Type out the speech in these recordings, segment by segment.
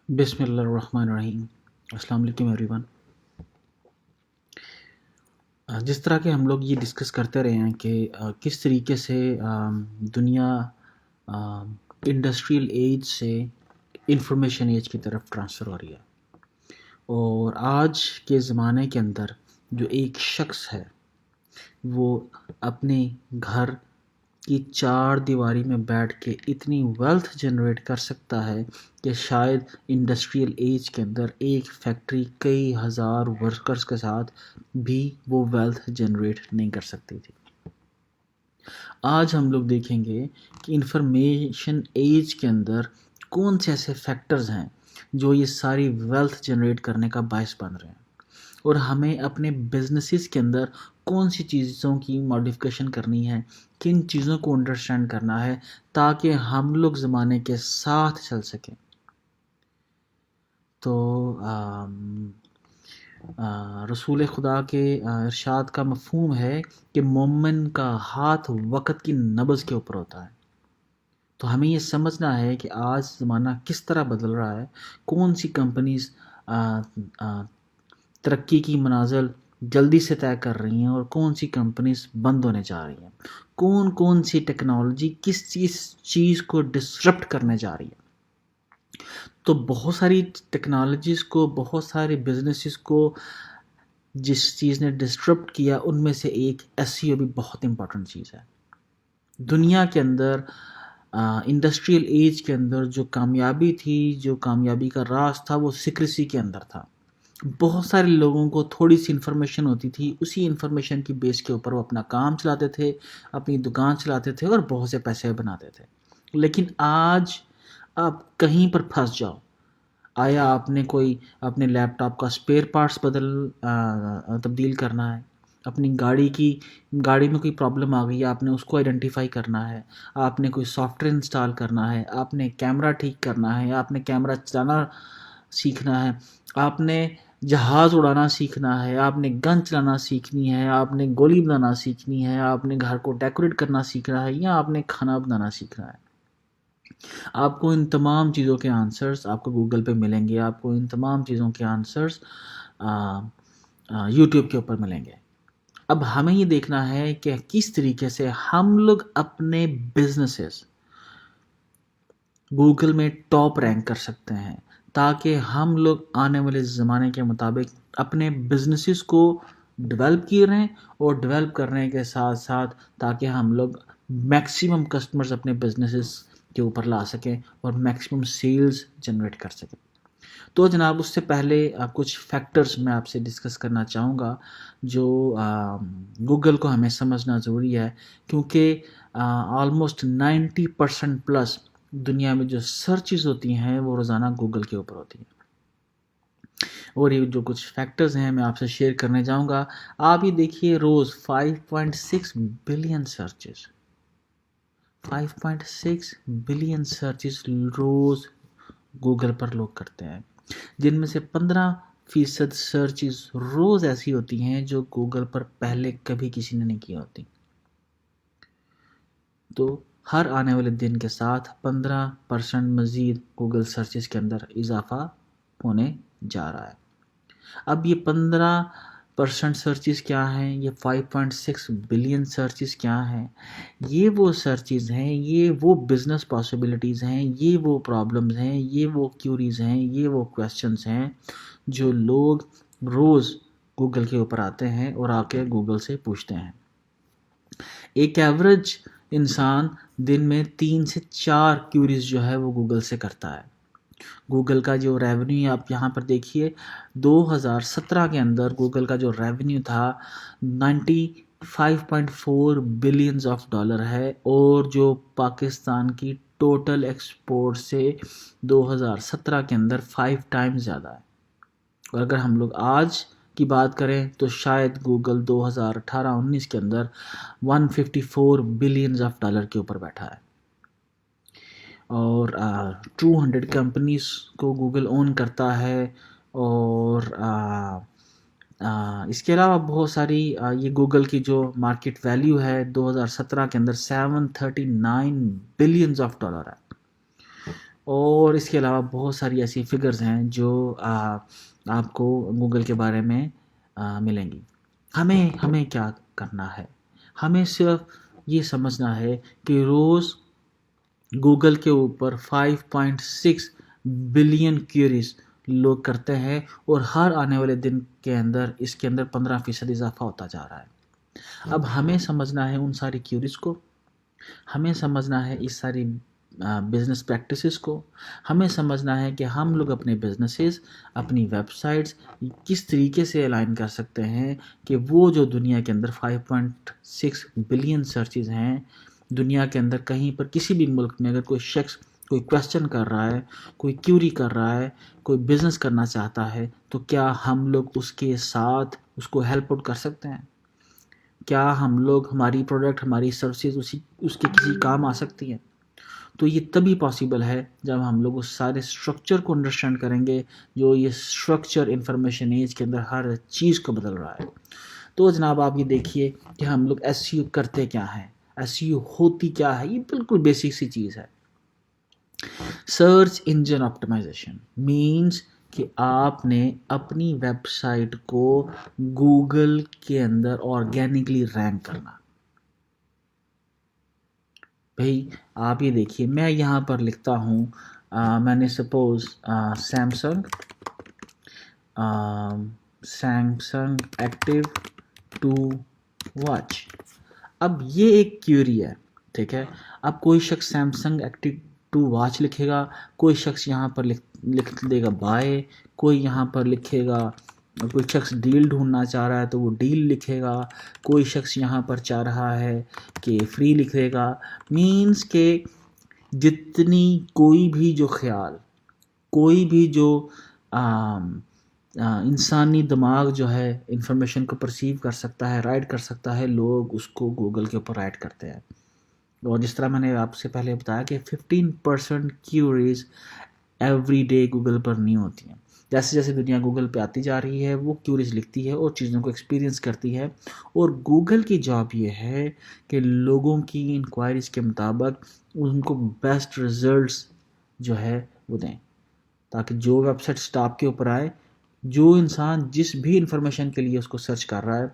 बिस्मिल्लाहिर्रहमानिर्रहीम। अस्सलाम वालेकुम एवरीवन। जिस तरह के हम लोग ये डिस्कस करते रहे हैं कि किस तरीके से दुनिया इंडस्ट्रियल एज से इंफॉर्मेशन एज की तरफ ट्रांसफ़र हो रही है, और आज के ज़माने के अंदर जो एक शख्स है वो अपने घर की चार दीवारी में बैठ के इतनी वेल्थ जनरेट कर सकता है कि शायद इंडस्ट्रियल एज के अंदर एक फैक्ट्री कई हज़ार वर्कर्स के साथ भी वो वेल्थ जनरेट नहीं कर सकती थी। आज हम लोग देखेंगे कि इंफॉर्मेशन एज के अंदर कौन से ऐसे फैक्टर्स हैं जो ये सारी वेल्थ जनरेट करने का बायस बन रहे हैं, और हमें अपने बिजनेसेस के अंदर कौन सी चीज़ों की मॉडिफिकेशन करनी है, किन चीज़ों को अंडरस्टैंड करना है ताकि हम लोग ज़माने के साथ चल सकें। तो रसूल खुदा के इरशाद का मफ़हूम है कि मोमिन का हाथ वक़्त की नब्ज़ के ऊपर होता है। तो हमें ये समझना है कि आज ज़माना किस तरह बदल रहा है, कौन सी कंपनीज़ तरक्की की मनाज़िल जल्दी से तय कर रही हैं और कौन सी कंपनीज़ बंद होने जा रही हैं, कौन कौन सी टेक्नोलॉजी किस चीज़ को डिसरप्ट करने जा रही है। तो बहुत सारी टेक्नोलॉजीज़ को, बहुत सारे बिजनेसेस को जिस चीज़ ने डिसरप्ट किया उनमें से एक एसईओ भी बहुत इंपॉर्टेंट चीज़ है। दुनिया के अंदर इंडस्ट्रियल एज के अंदर जो कामयाबी थी, जो कामयाबी का राज था, वो सीक्रेसी के अंदर था। बहुत सारे लोगों को थोड़ी सी इन्फॉर्मेशन होती थी, उसी इन्फॉर्मेशन की बेस के ऊपर वो अपना काम चलाते थे, अपनी दुकान चलाते थे और बहुत से पैसे बनाते थे। लेकिन आज आप कहीं पर फंस जाओ, आया आपने कोई अपने लैपटॉप का स्पेयर पार्ट्स तब्दील करना है, अपनी गाड़ी में कोई प्रॉब्लम आ गई है, आपने उसको आइडेंटिफाई करना है, आपने कोई सॉफ्टवेयर इंस्टॉल करना है, आपने कैमरा ठीक करना है, आपने कैमरा चलाना सीखना है, आपने जहाज़ उड़ाना सीखना है, आपने गन चलाना सीखनी है, आपने गोली बनाना सीखनी है, आपने घर को डेकोरेट करना सीखना है, या आपने खाना बनाना सीखना है। आपको इन तमाम चीज़ों के आंसर्स आपको गूगल पे मिलेंगे, आपको इन तमाम चीज़ों के आंसर्स यूट्यूब के ऊपर मिलेंगे। अब हमें ये देखना है कि किस तरीके से हम लोग अपने बिजनेसेस गूगल में टॉप रैंक कर सकते हैं, ताकि हम लोग आने वाले ज़माने के मुताबिक अपने बिजनेसेस को डेवलप किए रहें, और डेवलप करने के साथ साथ ताकि हम लोग मैक्सिमम कस्टमर्स अपने बिजनेसेस के ऊपर ला सकें और मैक्सिमम सेल्स जनरेट कर सकें। तो जनाब, उससे पहले कुछ फैक्टर्स मैं आपसे डिस्कस करना चाहूँगा जो गूगल को हमें समझना ज़रूरी है, क्योंकि ऑलमोस्ट 90% प्लस दुनिया में जो सर्चेस होती हैं वो रोज़ाना गूगल के ऊपर होती हैं। और ये जो कुछ फैक्टर्स हैं मैं आपसे शेयर करने जाऊँगा। आप ये देखिए, रोज़ 5.6 बिलियन सर्चेस 5.6 बिलियन सर्चेस रोज़ गूगल पर लोग करते हैं, जिनमें से 15% सर्चेस रोज़ ऐसी होती हैं जो गूगल पर पहले कभी किसी ने नहीं की होती। तो हर आने वाले दिन के साथ 15% मज़ीद गूगल सर्चेस के अंदर इजाफ़ा होने जा रहा है। अब ये 15% सर्चेस क्या हैं, ये 5.6 बिलियन सर्चेस क्या हैं? ये वो सर्चेस हैं, ये वो बिज़नेस पॉसिबिलिटीज़ हैं, ये वो प्रॉब्लम्स हैं, ये वो क्यूरीज़ हैं, ये वो क्वेश्चंस हैं जो लोग रोज़ गूगल के ऊपर आते हैं और आके गूगल से पूछते हैं। एक एवरेज इंसान दिन में 3 से 4 क्यूरीज जो है वो गूगल से करता है। गूगल का जो रेवेन्यू आप यहाँ पर देखिए, 2017 के अंदर गूगल का जो रेवेन्यू था 95.4 बिलियंस ऑफ डॉलर है, और जो पाकिस्तान की टोटल एक्सपोर्ट से 2017 के अंदर 5 टाइम्स ज़्यादा है। और अगर हम लोग आज की बात करें तो शायद गूगल 2018-19 के अंदर 154 बिलियंस ऑफ डॉलर के ऊपर बैठा है, और 200 कंपनीज को गूगल ओन करता है। और इसके अलावा बहुत सारी ये गूगल की जो मार्केट वैल्यू है 2017 के अंदर 739 बिलियंस ऑफ डॉलर है। और इसके अलावा बहुत सारी ऐसी फिगर्स हैं जो आपको गूगल के बारे में मिलेंगी। हमें हमें क्या करना है? हमें सिर्फ ये समझना है कि रोज़ गूगल के ऊपर 5.6 बिलियन क्यूरीज लोग करते हैं और हर आने वाले दिन के अंदर इसके अंदर 15% इजाफा होता जा रहा है। अब हमें समझना है उन सारी क्यूरीज को, हमें समझना है इस सारी बिजनेस प्रैक्टिसेस को, हमें समझना है कि हम लोग अपने बिजनेसेस, अपनी वेबसाइट्स किस तरीके से अलाइन कर सकते हैं कि वो जो दुनिया के अंदर 5.6 बिलियन सर्चेज हैं, दुनिया के अंदर कहीं पर किसी भी मुल्क में अगर कोई शख्स कोई क्वेश्चन कर रहा है, कोई क्यूरी कर रहा है, कोई बिज़नेस करना चाहता है, तो क्या हम लोग उसके साथ उसको हेल्प आउट कर सकते हैं? क्या हम लोग, हमारी प्रोडक्ट, हमारी सर्विसेज उसके किसी काम आ सकती है? तो ये तभी पॉसिबल है जब हम लोग उस सारे स्ट्रक्चर को अंडरस्टैंड करेंगे, जो ये स्ट्रक्चर इंफॉर्मेशन एज के अंदर हर चीज़ को बदल रहा है। तो जनाब आप ये देखिए कि हम लोग एसईओ करते क्या हैं, एसईओ होती क्या है। ये बिल्कुल बेसिक सी चीज़ है। सर्च इंजन ऑप्टिमाइजेशन मीन्स कि आपने अपनी वेबसाइट को गूगल के अंदर ऑर्गेनिकली रैंक करना। भाई आप ये देखिए, मैं यहाँ पर लिखता हूँ, मैंने सपोज सैमसंग एक्टिव 2 वॉच। अब ये एक क्यूरी है, ठीक है। अब कोई शख्स सैमसंग एक्टिव 2 वॉच लिखेगा, कोई शख्स यहाँ पर लिख देगा बाय, कोई यहाँ पर लिखेगा, कोई शख्स डील ढूंढना चाह रहा है तो वो डील लिखेगा, कोई शख्स यहाँ पर चाह रहा है कि फ्री लिखेगा। मीन्स के जितनी कोई भी जो ख्याल, कोई भी जो इंसानी दिमाग जो है इंफॉर्मेशन को परसीव कर सकता है, राइट कर सकता है, लोग उसको गूगल के ऊपर राइट करते हैं। और जिस तरह मैंने आपसे पहले बताया कि 15% क्यूरीज एवरी डे गूगल पर नहीं होती हैं। जैसे जैसे दुनिया गूगल पे आती जा रही है, वो क्यूरीज लिखती है और चीज़ों को एक्सपीरियंस करती है। और गूगल की जॉब ये है कि लोगों की इंक्वायरीज के मुताबिक उनको बेस्ट रिजल्ट्स जो है वो दें, ताकि जो वेबसाइट स्टॉप के ऊपर आए, जो इंसान जिस भी इंफॉर्मेशन के लिए उसको सर्च कर रहा है,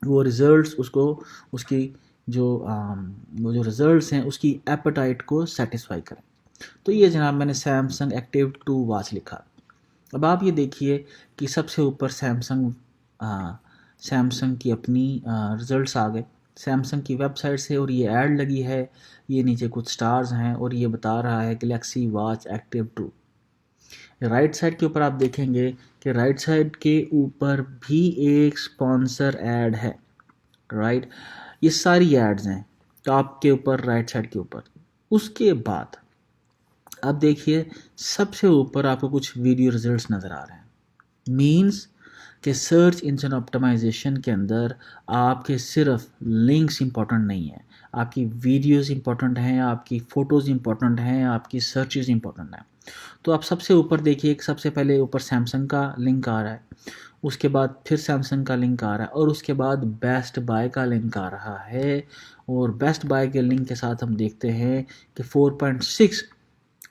वो रिज़ल्ट्स उसको उसकी जो वो जो रिज़ल्ट्स हैं उसकी एपेटाइट को सेटिस्फाई करें। तो ये जनाब मैंने सैमसंग एक्टिव 2 वॉच लिखा। अब आप ये देखिए कि सबसे ऊपर सैमसंग की अपनी रिज़ल्ट्स आ गए सैमसंग की वेबसाइट से, और ये ऐड लगी है, ये नीचे कुछ स्टार्स हैं और ये बता रहा है Galaxy watch active 2। Right side के ऊपर आप देखेंगे कि राइट साइड के ऊपर भी एक स्पॉन्सर ऐड है, राइट। ये सारी एड्स हैं टॉप के ऊपर, राइट साइड के ऊपर। उसके बाद अब देखिए सबसे ऊपर आपको कुछ वीडियो रिजल्ट्स नज़र आ रहे हैं। मीन्स कि सर्च इंजन ऑप्टिमाइजेशन के अंदर आपके सिर्फ लिंक्स इंपॉर्टेंट नहीं है, आपकी वीडियोस इंपॉर्टेंट हैं, आपकी फ़ोटोज़ इंपॉर्टेंट हैं, आपकी सर्चेज इंपॉर्टेंट हैं। तो आप सबसे ऊपर देखिए, सबसे पहले ऊपर सैमसंग का लिंक आ रहा है, उसके बाद फिर सैमसंग का लिंक आ रहा है, और उसके बाद बेस्ट बाय का लिंक आ रहा है। और बेस्ट बाय के लिंक के साथ हम देखते हैं कि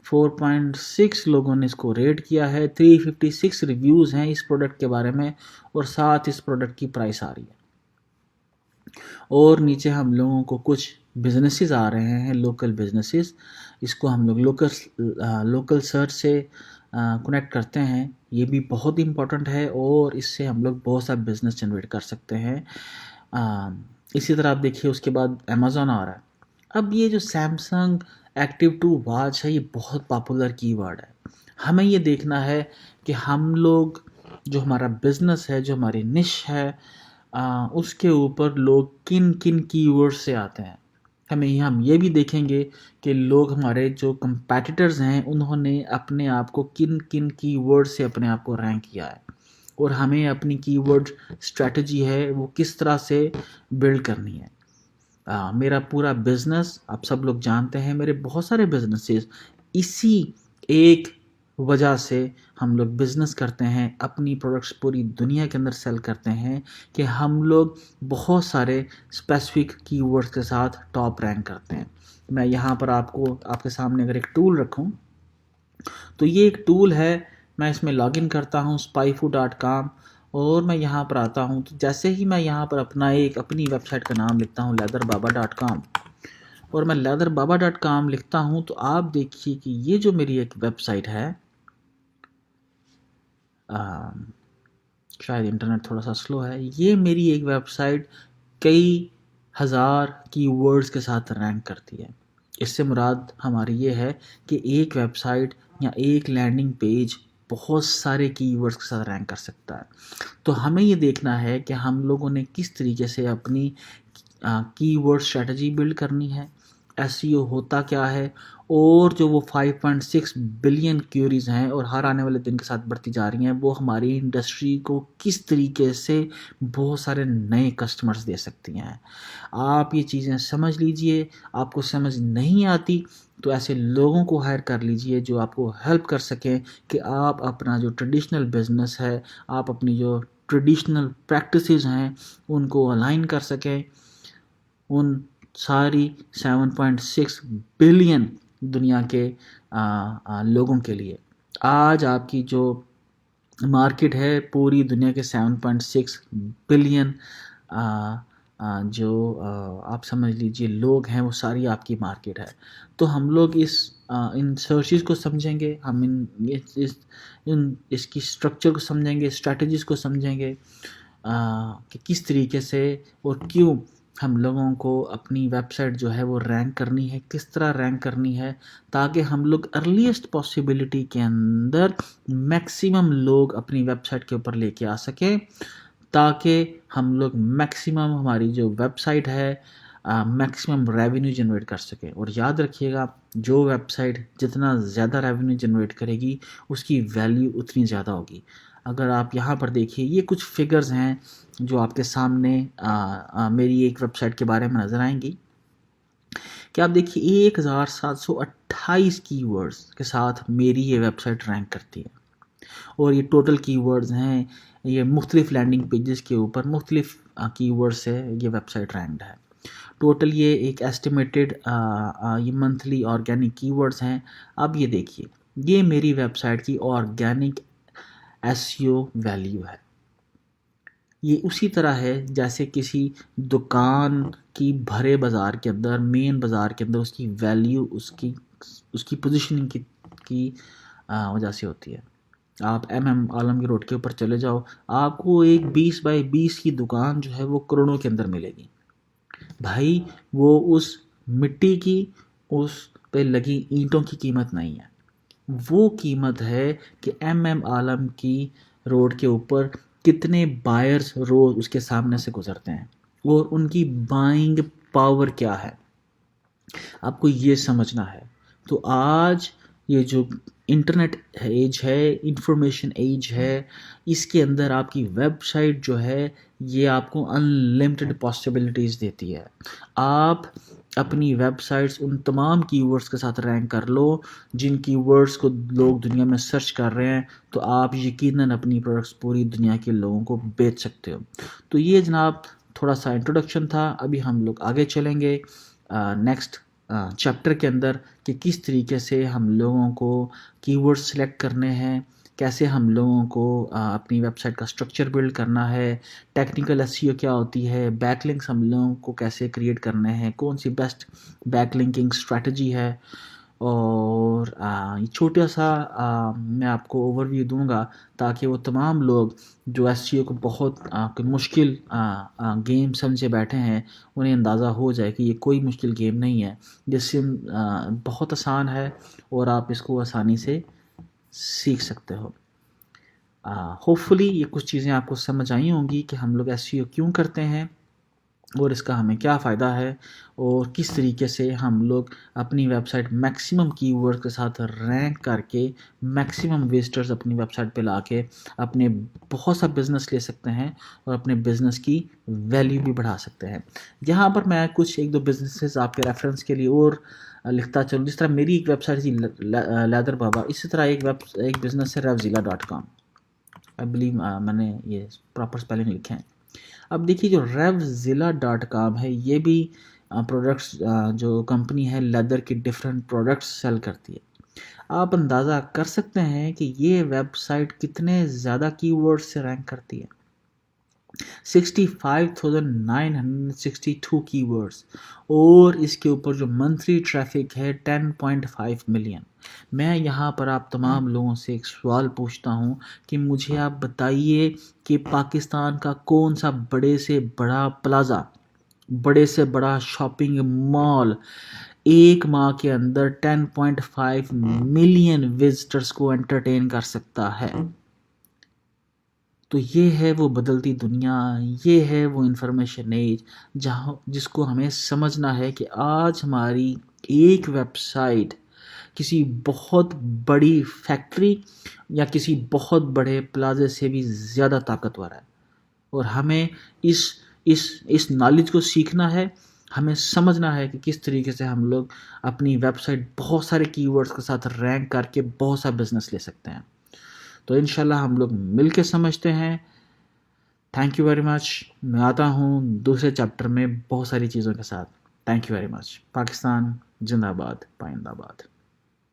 4.6 लोगों ने इसको रेट किया है, 356 रिव्यूज़ हैं इस प्रोडक्ट के बारे में, और साथ इस प्रोडक्ट की प्राइस आ रही है। और नीचे हम लोगों को कुछ बिजनेसेस आ रहे हैं, लोकल बिजनेसेस। इसको हम लोग लोकल सर्च से कनेक्ट करते हैं, ये भी बहुत इम्पोर्टेंट है, और इससे हम लोग बहुत सा बिजनेस जनरेट कर सकते हैं। इसी तरह आप देखिए उसके बाद अमेज़ॉन आ रहा है। अब ये जो सैमसंग एक्टिव 2 वॉच है, ये बहुत पॉपुलर कीवर्ड है। हमें ये देखना है कि हम लोग जो हमारा बिजनेस है, जो हमारी निश है, उसके ऊपर लोग किन किन कीवर्ड से आते हैं। हम ये भी देखेंगे कि लोग, हमारे जो कंपेटिटर्स हैं, उन्होंने अपने आप को किन किन कीवर्ड से अपने आप को रैंक किया है, और हमें अपनी कीवर्ड स्ट्रेटजी है वो किस तरह से बिल्ड करनी है। मेरा पूरा बिज़नेस आप सब लोग जानते हैं, मेरे बहुत सारे बिजनेसेस इसी एक वजह से हम लोग बिज़नेस करते हैं, अपनी प्रोडक्ट्स पूरी दुनिया के अंदर सेल करते हैं, कि हम लोग बहुत सारे स्पेसिफिक कीवर्ड्स के साथ टॉप रैंक करते हैं। मैं यहाँ पर आपको आपके सामने अगर एक टूल रखूँ, तो ये एक टूल है, मैं इसमें लॉगिन करता हूँ spyfu.com और मैं यहाँ पर आता हूँ। तो जैसे ही मैं यहाँ पर अपनी वेबसाइट का नाम लिखता हूँ leatherbaba.com और मैं leatherbaba.com लिखता हूँ, तो आप देखिए कि ये जो मेरी एक वेबसाइट है, शायद इंटरनेट थोड़ा सा स्लो है, ये मेरी एक वेबसाइट कई हज़ार कीवर्ड्स के साथ रैंक करती है। इससे मुराद हमारी ये है कि एक वेबसाइट या एक लैंडिंग पेज बहुत सारे कीवर्ड्स के साथ रैंक कर सकता है। तो हमें ये देखना है कि हम लोगों ने किस तरीके से अपनी कीवर्ड स्ट्रेटजी बिल्ड करनी है, एसईओ होता क्या है, और जो वो 5.6 बिलियन क्यूरीज हैं और हर आने वाले दिन के साथ बढ़ती जा रही हैं, वो हमारी इंडस्ट्री को किस तरीके से बहुत सारे नए कस्टमर्स दे सकती हैं। आप ये चीज़ें समझ लीजिए। आपको समझ नहीं आती तो ऐसे लोगों को हायर कर लीजिए जो आपको हेल्प कर सकें कि आप अपना जो ट्रेडिशनल बिजनेस है, आप अपनी जो ट्रेडिशनल प्रैक्टिसेस हैं, उनको अलाइन कर सकें उन सारी 7.6 बिलियन दुनिया के लोगों के लिए। आज आपकी जो मार्केट है पूरी दुनिया के 7.6 बिलियन जो आप समझ लीजिए लोग हैं, वो सारी आपकी मार्केट है। तो हम लोग इन सर्चेस को समझेंगे, हम इसकी स्ट्रक्चर को समझेंगे, स्ट्रैटेजीज़ को समझेंगे कि किस तरीके से और क्यों हम लोगों को अपनी वेबसाइट जो है वो रैंक करनी है, किस तरह रैंक करनी है, ताकि हम लोग अर्लीस्ट पॉसिबिलिटी के अंदर मैक्सिमम लोग अपनी वेबसाइट के ऊपर लेके आ सकें, ताकि हम लोग मैक्सिमम हमारी जो वेबसाइट है मैक्सिमम रेवेन्यू जनरेट कर सकें। और याद रखिएगा, जो वेबसाइट जितना ज़्यादा रेवेन्यू जनरेट करेगी उसकी वैल्यू उतनी ज़्यादा होगी। अगर आप यहाँ पर देखिए, ये कुछ फिगर्स हैं जो आपके सामने मेरी एक वेबसाइट के बारे में नज़र आएंगी कि आप देखिए 1728 कीवर्ड्स के साथ मेरी ये वेबसाइट रैंक करती है। और ये टोटल कीवर्ड्स हैं, ये मुख्तलिफ लैंडिंग पेजेस के ऊपर मुख्तलिफ कीवर्ड से ये वेबसाइट रैंक्ड है। टोटल ये एक एस्टिमेटेड ये मंथली ऑर्गेनिक कीवर्ड्स हैं। अब ये देखिए, ये मेरी वेबसाइट की ऑर्गेनिक एसईओ वैल्यू है। ये उसी तरह है जैसे किसी दुकान की भरे बाज़ार के अंदर, मेन बाज़ार के अंदर उसकी वैल्यू उसकी पोजीशनिंग की वजह से होती है। आप आलमगीर रोड के ऊपर चले जाओ, आपको एक 20 बाई 20 की दुकान जो है वो करोड़ों के अंदर मिलेगी। भाई वो उस मिट्टी की, उस पे लगी ईंटों की कीमत नहीं है, वो कीमत है कि आलम की रोड के ऊपर कितने बायर्स रोज उसके सामने से गुजरते हैं और उनकी बाइंग पावर क्या है, आपको ये समझना है। तो आज ये जो इंटरनेट एज है, इंफॉर्मेशन एज है, इसके अंदर आपकी वेबसाइट जो है ये आपको अनलिमिटेड पॉसिबिलिटीज़ देती है। आप अपनी वेबसाइट्स उन तमाम कीवर्ड्स के साथ रैंक कर लो जिन कीवर्ड्स को लोग दुनिया में सर्च कर रहे हैं, तो आप यकीनन अपनी प्रोडक्ट्स पूरी दुनिया के लोगों को बेच सकते हो। तो ये जनाब थोड़ा सा इंट्रोडक्शन था। अभी हम लोग आगे चलेंगे नेक्स्ट चैप्टर के अंदर कि किस तरीके से हम लोगों को कीवर्ड सेलेक्ट करने हैं, कैसे हम लोगों को अपनी वेबसाइट का स्ट्रक्चर बिल्ड करना है, टेक्निकल एसईओ क्या होती है, बैकलिंक्स हम लोगों को कैसे क्रिएट करने हैं, कौन सी बेस्ट बैकलिंकिंग स्ट्रैटेजी है। और ये छोटा सा मैं आपको ओवरव्यू दूंगा ताकि वो तमाम लोग जो एसईओ को बहुत कोई मुश्किल गेम समझे बैठे हैं, उन्हें अंदाज़ा हो जाए कि ये कोई मुश्किल गेम नहीं है, जिससे बहुत आसान है और आप इसको आसानी से सीख सकते हो। होपफुली ये कुछ चीज़ें आपको समझ आई होंगी कि हम लोग एसईओ क्यों करते हैं और इसका हमें क्या फ़ायदा है और किस तरीके से हम लोग अपनी वेबसाइट मैक्सिमम कीवर्ड के साथ रैंक करके मैक्सिमम विजिटर्स अपनी वेबसाइट पे लाके अपने बहुत सा बिज़नेस ले सकते हैं और अपने बिज़नेस की वैल्यू भी बढ़ा सकते हैं। यहाँ पर मैं कुछ एक दो बिजनेसेस आपके रेफरेंस के लिए और लिखता चलूँ। जिस तरह मेरी एक वेबसाइट थी लेदर बाबा, इसी तरह एक बिज़नेस है revzilla.com। आई बिलीव मैंने ये प्रॉपर स्पेलिंग लिखे हैं। अब देखिए जो revzilla.com है, ये भी प्रोडक्ट्स जो कंपनी है लेदर की डिफरेंट प्रोडक्ट्स सेल करती है। आप अंदाज़ा कर सकते हैं कि ये वेबसाइट कितने ज़्यादा कीवर्ड्स से रैंक करती है। 65,962 कीवर्ड्स, और इसके ऊपर जो मंथली ट्रैफिक है 10.5 मिलियन। मैं यहाँ पर आप तमाम लोगों से एक सवाल पूछता हूँ कि मुझे आप बताइए कि पाकिस्तान का कौन सा बड़े से बड़ा प्लाज़ा, बड़े से बड़ा शॉपिंग मॉल एक माह के अंदर 10.5 मिलियन विजिटर्स को एंटरटेन कर सकता है। तो ये है वो बदलती दुनिया, ये है वो इंफॉर्मेशन एज जिसको हमें समझना है कि आज हमारी एक वेबसाइट किसी बहुत बड़ी फैक्ट्री या किसी बहुत बड़े प्लाजे से भी ज़्यादा ताकतवर है। और हमें इस नॉलेज को सीखना है, हमें समझना है कि किस तरीके से हम लोग अपनी वेबसाइट बहुत सारे कीवर्ड्स के साथ रैंक करके बहुत सा बिजनेस ले सकते हैं। तो इंशाल्लाह हम लोग मिल के समझते हैं। Thank you very much. मैं आता हूँ दूसरे चैप्टर में बहुत सारी चीज़ों के साथ। Thank you very much. Pakistan जिंदाबाद, पाइंदाबाद।